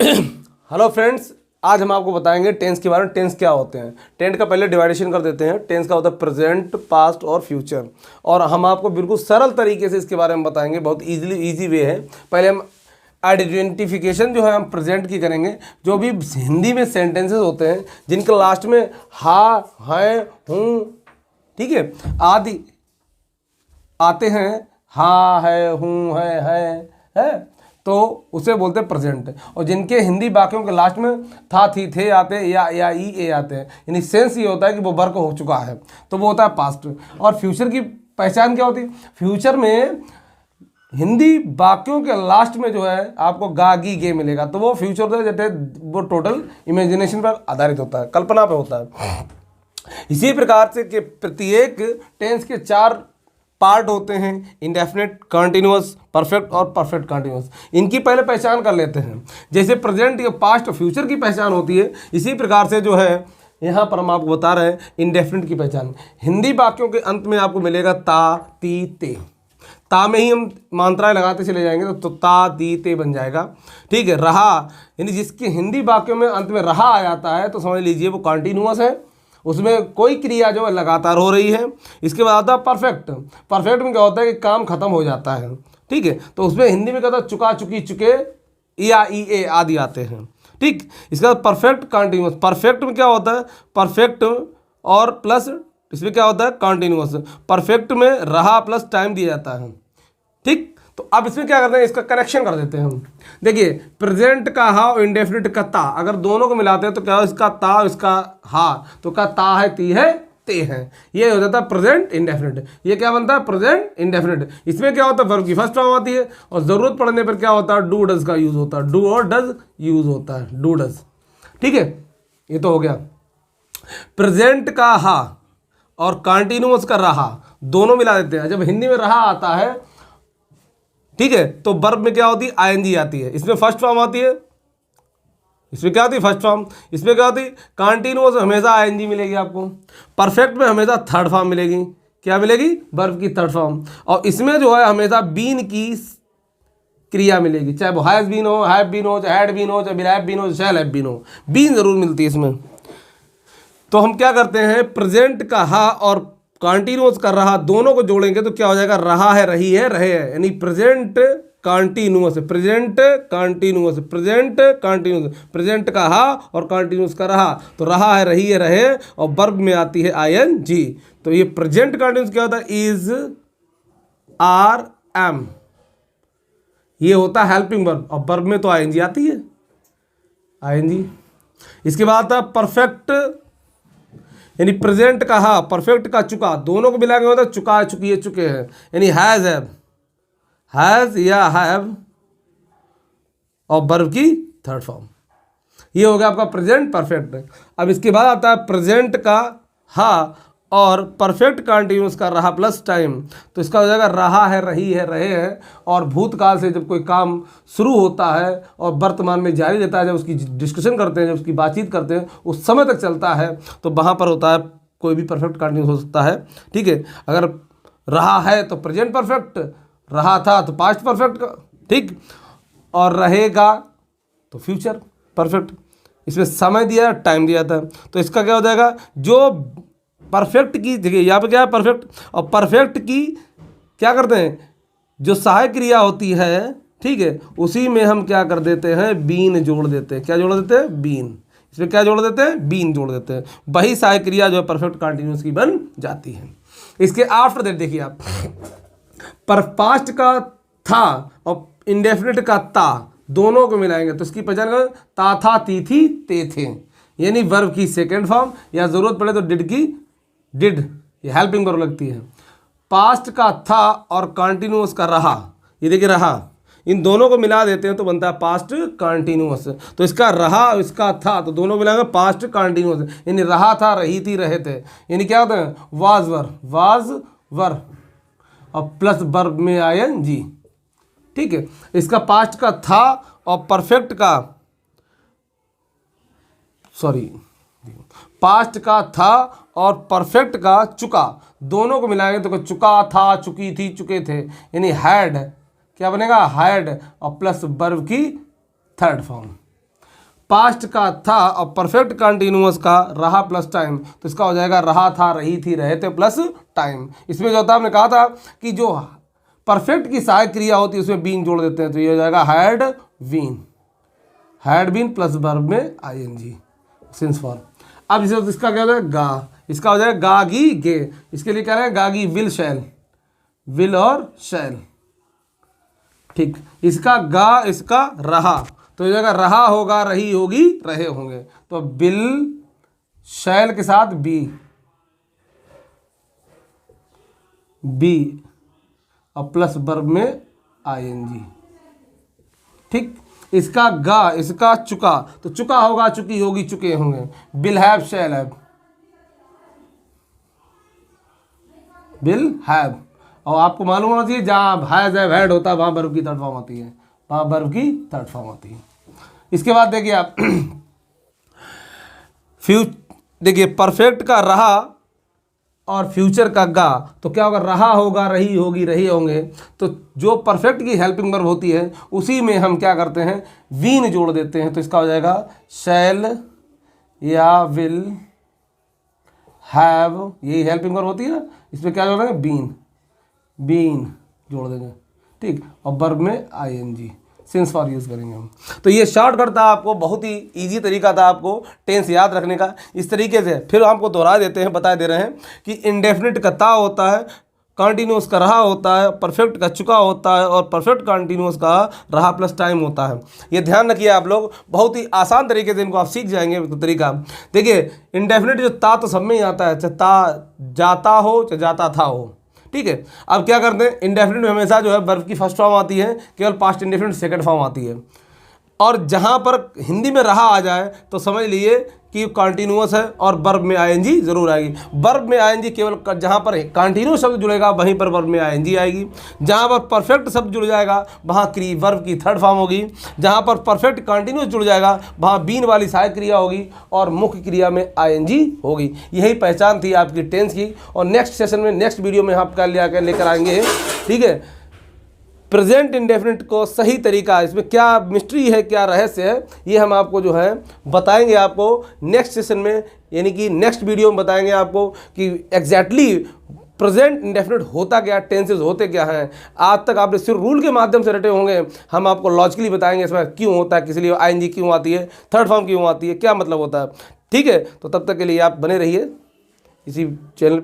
Hello friends, आज हम आपको बताएंगे टेंस के बारे में। टेंस क्या होते हैं, टेंस का पहले डिवाइडेशन कर देते हैं। टेंस का होता है प्रेजेंट, पास्ट और फ्यूचर, और हम आपको बिल्कुल सरल तरीके से इसके बारे में बताएंगे। बहुत इजी वे है। पहले हम आइडेंटिफिकेशन जो है हम प्रेजेंट की करेंगे। जो भी हिंदी में सेंटेंसेस होते हैं जिनके लास्ट में हा, है, हूँ, ठीक है, आदि आते हैं, हा, है, हूँ, है, तो उसे बोलते हैं प्रेजेंट। और जिनके हिंदी वाक्यों के लास्ट में था, थी, थे आते हैं, या ई, ए आते हैं, यानी सेंस ये होता है कि वो वर्क हो चुका है, तो वो होता है पास्ट। और फ्यूचर की पहचान क्या होती है? फ्यूचर में हिंदी वाक्यों के लास्ट में जो है आपको गा, गी, गे मिलेगा, तो वो फ्यूचर होता है। जैसे वो टोटल इमेजिनेशन पर आधारित होता है, कल्पना पर होता है। इसी प्रकार से कि प्रत्येक टेंस के 4 पार्ट होते हैं, इंडेफिनिट, कंटिन्यूअस, परफेक्ट और परफेक्ट कंटिन्यूअस। इनकी पहले पहचान कर लेते हैं। जैसे प्रेजेंट या पास्ट, फ्यूचर की पहचान होती है, इसी प्रकार से जो है यहाँ पर हम आपको बता रहे हैं इंडेफिनिट की पहचान। हिंदी वाक्यों के अंत में आपको मिलेगा ता, ती, ते। ता में ही हम मात्राएं लगाते चले जाएंगे तो ता, ती, ते बन जाएगा, ठीक है। रहा, यानी जिसके हिंदी वाक्यों में अंत में रहा आ जाता है तो समझ लीजिए वो कंटिन्यूअस है, उसमें कोई क्रिया जो है लगातार हो रही है। इसके बाद आता है परफेक्ट। परफेक्ट में क्या होता है कि काम खत्म हो जाता है, ठीक है, तो उसमें हिंदी में क्या होता है चुका, चुकी, चुके, या, ई, ए आदि आते हैं, ठीक। इसके बाद परफेक्ट कंटिन्यूअस। परफेक्ट में क्या होता है? परफेक्ट और प्लस इसमें क्या होता है? कंटिन्यूअस। परफेक्ट में रहा प्लस टाइम दिया जाता है, ठीक। तो अब इसमें क्या करते हैं, इसका कनेक्शन कर देते हैं हम। देखिए, प्रेजेंट का हा और इंडेफिनिट का ता, अगर दोनों को मिलाते हैं तो क्या हो, इसका ता और इसका हा, तो क्या ता है, ती है, ते है, ये हो जाता है प्रेजेंट इंडेफिनिट। ये क्या बनता है? Present indefinite. इसमें क्या होता है? वर्ब की फर्स्ट फॉर्म आती है, और जरूरत पड़ने पर क्या होता है? डू, डज का यूज होता है। डू और डज यूज होता है, डू, डज, ठीक है। ये तो हो गया। प्रेजेंट का हा और कंटिन्यूअस का रहा दोनों मिला देते हैं। जब हिंदी में रहा आता है, ठीक है, तो वर्ब में क्या होती है? आईएनजी आती है। इसमें फर्स्ट फॉर्म आती है, इसमें क्या आती है? First form. इसमें क्या होती है? कंटिन्यूअस हमेशा आईएनजी मिलेगी आपको। परफेक्ट में हमेशा थर्ड फॉर्म मिलेगी। क्या मिलेगी? वर्ब की थर्ड फॉर्म। और इसमें जो है हमेशा बीन की क्रिया मिलेगी, चाहे वो हैज बीन हो, हैव बीन हो, चाहे हैड बीन हो, चाहे विल हैव बीन हो, शैल हैव बीन हो, बीन जरूर मिलती है इसमें। तो हम क्या करते हैं, प्रेजेंट का हा और कंटिन्यूअस कर रहा दोनों को जोड़ेंगे तो क्या हो जाएगा? रहा है, रही है, रहे है, यानी present continuous, present continuous, present continuous. Present का हा और कंटिन्यूअस का रहा, तो रहा है, रही है, रहे, और वर्ब में आती है आईएनजी। तो ये प्रेजेंट कंटिन्यूअस क्या होता है? इज, आर, एम, ये होता है हेल्पिंग वर्ब, और वर्ब में तो आईएनजी आती है, आईएनजी। इसके बाद आता है परफेक्ट, यानी प्रेजेंट का हा, परफेक्ट का चुका, दोनों को मिला के होता है चुका, चुकी है, चुके हैं, यानी हैज, हैज या हैव, और वर्ब की थर्ड फॉर्म। ये हो गया आपका प्रेजेंट परफेक्ट। अब इसके बाद आता है प्रेजेंट का हा और परफेक्ट कंटिन्यूअस का रहा प्लस टाइम, तो इसका हो जाएगा रहा है, रही है, रहे हैं। और भूतकाल से जब कोई काम शुरू होता है और वर्तमान में जारी रहता है, जब उसकी डिस्कशन करते हैं, जब उसकी बातचीत करते हैं, उस समय तक चलता है, तो वहाँ पर होता है कोई भी परफेक्ट कंटिन्यूअस हो सकता है, ठीक है। अगर रहा है तो प्रेजेंट परफेक्ट, रहा था तो पास्ट परफेक्ट, ठीक, और रहेगा तो फ्यूचर परफेक्ट। इसमें समय दिया, टाइम दिया था, तो इसका क्या हो जाएगा? जो परफेक्ट की जगह यहाँ पे क्या है? परफेक्ट। और परफेक्ट की क्या करते हैं? जो सहायक क्रिया होती है, ठीक है, उसी में हम क्या कर देते हैं? बीन जोड़ देते हैं। क्या जोड़ देते हैं? बीन। इसमें क्या जोड़ देते हैं? बीन जोड़ देते हैं। वही सहायक क्रिया जो है परफेक्ट कंटिन्यूअस की बन जाती है। इसके आफ्टर दैट देखिए आप, पर पास्ट का था और इंडेफिनिट का ता दोनों को मिलाएंगे तो इसकी पहचान करें, ता, था, ती, थी, ते, थे, यानी वर्ब की सेकेंड फॉर्म, या जरूरत पड़े तो डिड की डिड, ये हेल्पिंग वर्ब लगती है। पास्ट का था और कंटिन्यूअस का रहा, ये देखिए रहा, इन दोनों को मिला देते हैं तो बनता है पास्ट कंटिन्यूअस। तो इसका रहा, इसका था, तो दोनों मिलाएंगे पास्ट कंटिन्यूअस, यानी रहा था, रही थी, रहे थे, यानी क्या होता है? वाज वर, वाज वर, और प्लस वर्ब में आईएनजी, ठीक है। इसका पास्ट का था और परफेक्ट का, सॉरी, पास्ट का था और परफेक्ट का चुका, दोनों को मिलाएंगे तो चुका, था, चुकी थी, चुके थे, यानी हैड, क्या बनेगा? हैड, और प्लस वर्ब की थर्ड फॉर्म, पास्ट का था और परफेक्ट कंटिन्यूअस का रहा प्लस टाइम, तो इसका हो जाएगा रहा था, रही थी, रहे थे प्लस टाइम। इसमें जो होता है हमने कहा था कि जो परफेक्ट की सहायक क्रिया होती है उसमें बीन जोड़ देते हैं, तो ये हो जाएगा हैड बीन प्लस वर्ब में आईएनजी सिंस फॉर। अब इसे इसका क्या हो जाएगा गा, इसका हो जाएगा गागी गे, इसके लिए क्या रहे गागी विल शैल, विल और शैल, ठीक। इसका गा, इसका रहा, तो हो जाएगा रहा होगा, रही होगी, रहे होंगे, तो विल शैल के साथ बी और प्लस वर्ब में आईएनजी, ठीक। इसका गा, इसका चुका, तो चुका होगा, चुकी होगी, चुके होंगे, will have shall have, will have. और आपको मालूम होना चाहिए जहाँ हैज हैव हैड होता है वहाँ वर्ब की थर्ड फॉर्म आती है, वहाँ वर्ब की थर्ड फॉर्म आती है। इसके बाद देखिए आप देखिए परफेक्ट का रहा और फ्यूचर का गा, तो क्या होगा रहा होगा, रही होगी, रहे होंगे, तो जो परफेक्ट की हेल्पिंग वर्ब होती है उसी में हम क्या करते हैं वीन जोड़ देते हैं, तो इसका हो जाएगा शैल या विल हैव, यही हेल्पिंग वर्ब होती है ना, इसमें क्या जोड़ देंगे बीन जोड़ देंगे, ठीक, और वर्ब में आईएनजी सिंस फॉर यूज़ करेंगे हम। तो ये शॉर्टकट था, आपको बहुत ही इजी तरीका था आपको टेंस याद रखने का। इस तरीके से फिर हमको दोहरा देते हैं, बता दे रहे हैं कि इंडेफिनिट का ता होता है, कंटिन्यूस का रहा होता है, परफेक्ट का चुका होता है और परफेक्ट कंटिन्यूस का रहा प्लस टाइम होता है। ये ध्यान रखिए आप लोग, बहुत ही आसान तरीके से इनको आप सीख जाएंगे। तो तरीका देखिए, इंडेफिनिट जो ता तो सब में ही आता है, चाहे ता जाता हो चाहे जाता था हो, ठीक है। अब क्या करते हैं इंडेफिनिट में हमेशा जो है वर्ब की फर्स्ट फॉर्म आती है, केवल पास्ट इंडेफिनिट सेकंड फॉर्म आती है। और जहाँ पर हिंदी में रहा आ जाए तो समझ लिए कि कंटिन्यूअस है और वर्ब में आईएनजी जरूर आएगी। वर्ब में आईएनजी केवल जहाँ पर कंटिन्यूअस शब्द जुड़ेगा वहीं पर वर्ब में आईएनजी आएगी। जहाँ पर परफेक्ट शब्द जुड़ जाएगा वहाँ वर्ब की थर्ड फॉर्म होगी। जहाँ पर परफेक्ट कंटिन्यूअस जुड़ जाएगा वहाँ बीन वाली सहायक क्रिया होगी और मुख्य क्रिया में आईएनजी होगी। यही पहचान थी आपकी टेंस की। और नेक्स्ट सेशन में, नेक्स्ट वीडियो में आप क्या लेकर आएंगे, ठीक है, प्रेजेंट इंडेफिनिट को सही तरीका, इसमें क्या मिस्ट्री है, क्या रहस्य है, ये हम आपको जो है बताएंगे आपको नेक्स्ट सेशन में, यानी कि नेक्स्ट वीडियो में बताएंगे आपको कि एग्जैक्टली प्रेजेंट इंडेफिनिट होता क्या, टेंसेस होते क्या हैं। आज तक आपने सिर्फ रूल के माध्यम से रटे होंगे, हम आपको लॉजिकली बताएंगे इसमें क्यों होता है, किस लिए आईएनजी क्यों आती है, थर्ड फॉर्म क्यों आती है, क्या मतलब होता है, ठीक है। तो तब तक के लिए आप बने रहिए इसी चैनल।